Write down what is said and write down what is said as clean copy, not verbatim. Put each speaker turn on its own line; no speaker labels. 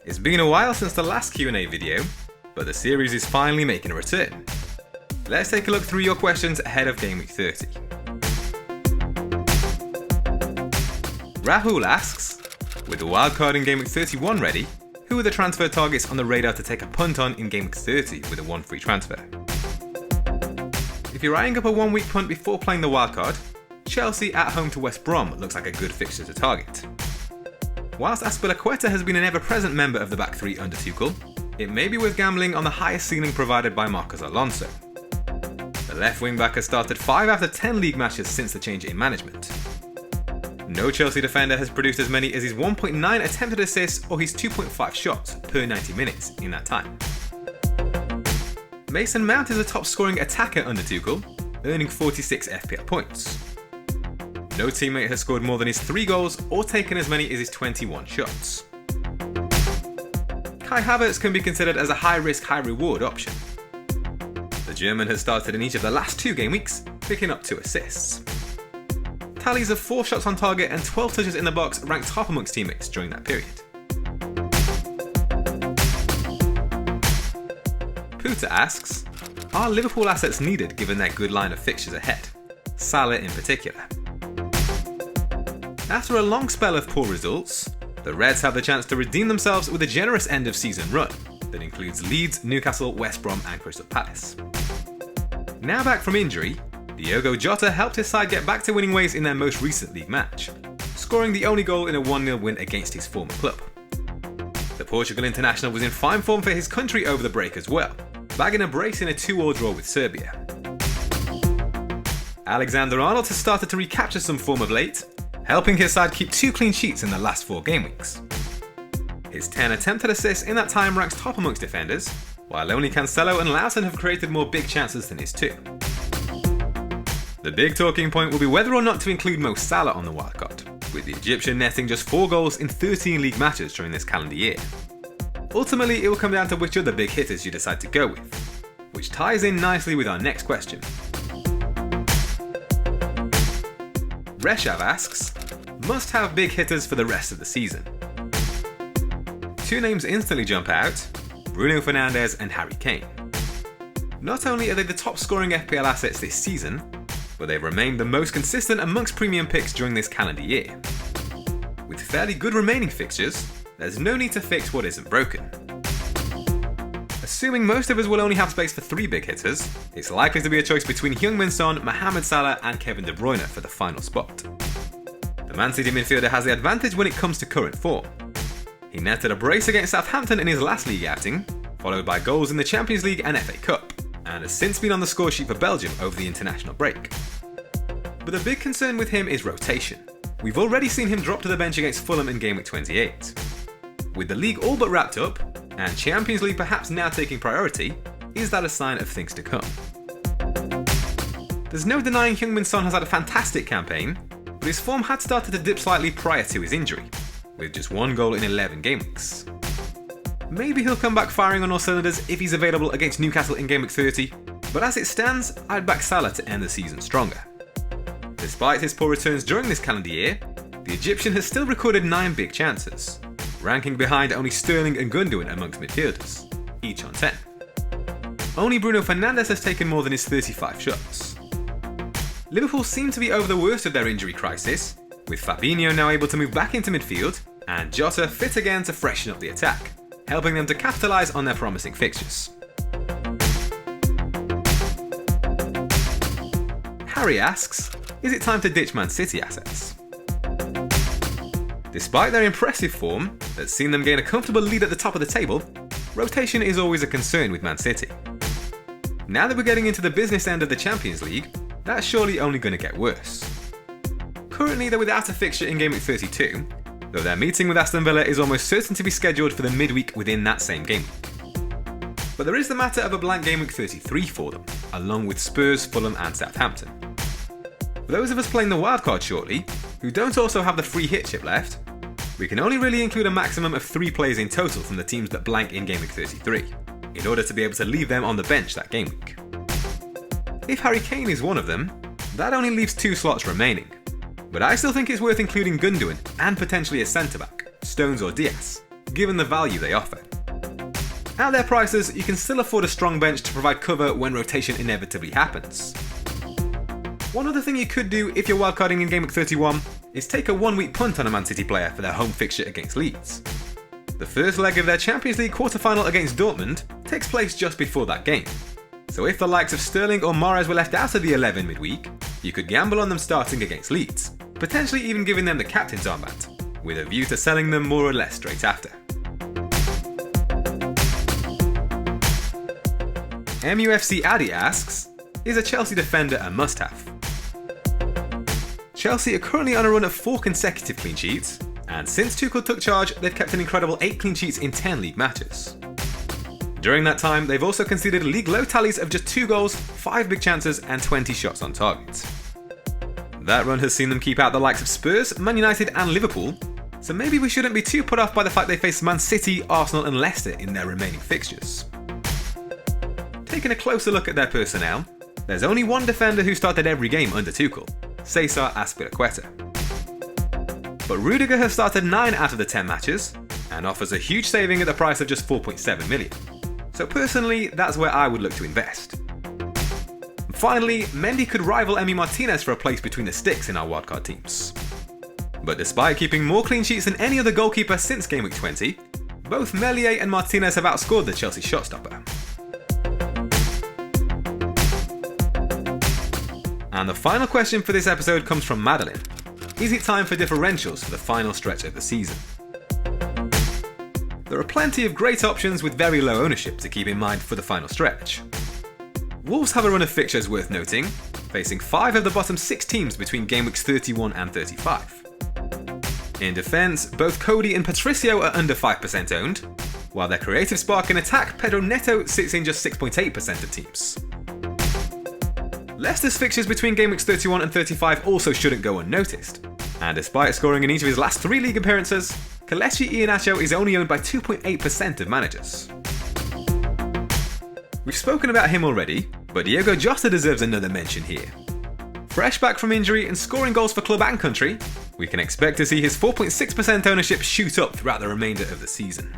It's been a while since the last Q&A video, but the series is finally making a return. Let's take a look through your questions ahead of Gameweek 30. Rahul asks, with the wildcard in Gameweek 31 ready, who are the transfer targets on the radar to take a punt on in Gameweek 30 with a 1 free transfer? If you're eyeing up a 1-week punt before playing the wildcard, Chelsea at home to West Brom looks like a good fixture to target. Whilst Azpilicueta has been an ever-present member of the back three under Tuchel, it may be worth gambling on the highest ceiling provided by Marcos Alonso. The left wing-back has started 5 out of 10 league matches since the change in management. No Chelsea defender has produced as many as his 1.9 attempted assists or his 2.5 shots per 90 minutes in that time. Mason Mount is a top-scoring attacker under Tuchel, earning 46 FPL points. No teammate has scored more than his 3 goals or taken as many as his 21 shots. Kai Havertz can be considered as a high-risk, high-reward option. The German has started in each of the last 2 game weeks, picking up 2 assists. Tallies of 4 shots on target and 12 touches in the box ranked top amongst teammates during that period. Puta asks, are Liverpool assets needed given their good line of fixtures ahead? Salah in particular. After a long spell of poor results, the Reds have the chance to redeem themselves with a generous end of season run that includes Leeds, Newcastle, West Brom and Crystal Palace. Now back from injury, Diogo Jota helped his side get back to winning ways in their most recent league match, scoring the only goal in a 1-0 win against his former club. The Portugal international was in fine form for his country over the break as well, bagging a brace in a 2-2 draw with Serbia. Alexander-Arnold has started to recapture some form of late, helping his side keep 2 clean sheets in the last 4 game weeks. His 10 attempted assists in that time ranks top amongst defenders, while only Cancelo and Lawson have created more big chances than his 2. The big talking point will be whether or not to include Mo Salah on the wildcard, with the Egyptian netting just 4 goals in 13 league matches during this calendar year. Ultimately, it will come down to which other big hitters you decide to go with, which ties in nicely with our next question. Reshav asks, must have big hitters for the rest of the season? 2 names instantly jump out, Bruno Fernandes and Harry Kane. Not only are they the top scoring FPL assets this season, but they've remained the most consistent amongst premium picks during this calendar year. With fairly good remaining fixtures, there's no need to fix what isn't broken. Assuming most of us will only have space for 3 big hitters, it's likely to be a choice between Heung-min Son, Mohamed Salah and Kevin De Bruyne for the final spot. The Man City midfielder has the advantage when it comes to current form. He netted a brace against Southampton in his last league outing, followed by goals in the Champions League and FA Cup, and has since been on the score sheet for Belgium over the international break. But the big concern with him is rotation. We've already seen him drop to the bench against Fulham in Gameweek 28. With the league all but wrapped up, and Champions League perhaps now taking priority, is that a sign of things to come? There's no denying Heung-min Son has had a fantastic campaign, but his form had started to dip slightly prior to his injury, with just 1 goal in 11 game weeks. Maybe he'll come back firing on all cylinders if he's available against Newcastle in Gameweek 30, but as it stands, I'd back Salah to end the season stronger. Despite his poor returns during this calendar year, the Egyptian has still recorded 9 big chances, ranking behind only Sterling and Gundogan amongst midfielders, each on 10. Only Bruno Fernandes has taken more than his 35 shots. Liverpool seem to be over the worst of their injury crisis, with Fabinho now able to move back into midfield, and Jota fit again to freshen up the attack, helping them to capitalise on their promising fixtures. Harry asks, is it time to ditch Man City assets? Despite their impressive form that's seen them gain a comfortable lead at the top of the table, rotation is always a concern with Man City. Now that we're getting into the business end of the Champions League, that's surely only going to get worse. Currently they're without a fixture in Gameweek 32, though their meeting with Aston Villa is almost certain to be scheduled for the midweek within that same game week. But there is the matter of a blank Gameweek 33 for them, along with Spurs, Fulham and Southampton. For those of us playing the wildcard shortly, who don't also have the free hit chip left, we can only really include a maximum of 3 players in total from the teams that blank in Gameweek 33, in order to be able to leave them on the bench that game week. If Harry Kane is one of them, that only leaves 2 slots remaining, but I still think it's worth including Gundogan and potentially a centre-back, Stones or Diaz, given the value they offer. At their prices, you can still afford a strong bench to provide cover when rotation inevitably happens. One other thing you could do if you're wildcarding in Gameweek 31 is take a 1-week punt on a Man City player for their home fixture against Leeds. The first leg of their Champions League quarter-final against Dortmund takes place just before that game. So if the likes of Sterling or Mahrez were left out of the 11 midweek, you could gamble on them starting against Leeds, potentially even giving them the captain's armband, with a view to selling them more or less straight after. MUFC Addy asks, is a Chelsea defender a must-have? Chelsea are currently on a run of 4 consecutive clean sheets, and since Tuchel took charge, they've kept an incredible 8 clean sheets in 10 league matches. During that time, they've also conceded league low tallies of just 2 goals, 5 big chances, and 20 shots on target. That run has seen them keep out the likes of Spurs, Man United, and Liverpool, so maybe we shouldn't be too put off by the fact they face Man City, Arsenal, and Leicester in their remaining fixtures. Taking a closer look at their personnel, there's only one defender who started every game under Tuchel, Cesar Azpilicueta. But Rudiger has started 9 out of the 10 matches, and offers a huge saving at the price of just 4.7 million. So personally, that's where I would look to invest. Finally, Mendy could rival Emi Martinez for a place between the sticks in our wildcard teams. But despite keeping more clean sheets than any other goalkeeper since Gameweek 20, both Meslier and Martinez have outscored the Chelsea shotstopper. And the final question for this episode comes from Madeline. Is it time for differentials for the final stretch of the season? There are plenty of great options with very low ownership to keep in mind for the final stretch. Wolves have a run of fixtures worth noting, facing 5 of the bottom 6 teams between Gameweeks 31 and 35. In defence, both Cody and Patricio are under 5% owned, while their creative spark in attack, Pedro Neto, sits in just 6.8% of teams. Leicester's fixtures between Gameweeks 31 and 35 also shouldn't go unnoticed, and despite scoring in each of his last 3 league appearances, Kelechi Iheanacho is only owned by 2.8% of managers. We've spoken about him already, but Diogo Jota deserves another mention here. Fresh back from injury and scoring goals for club and country, we can expect to see his 4.6% ownership shoot up throughout the remainder of the season.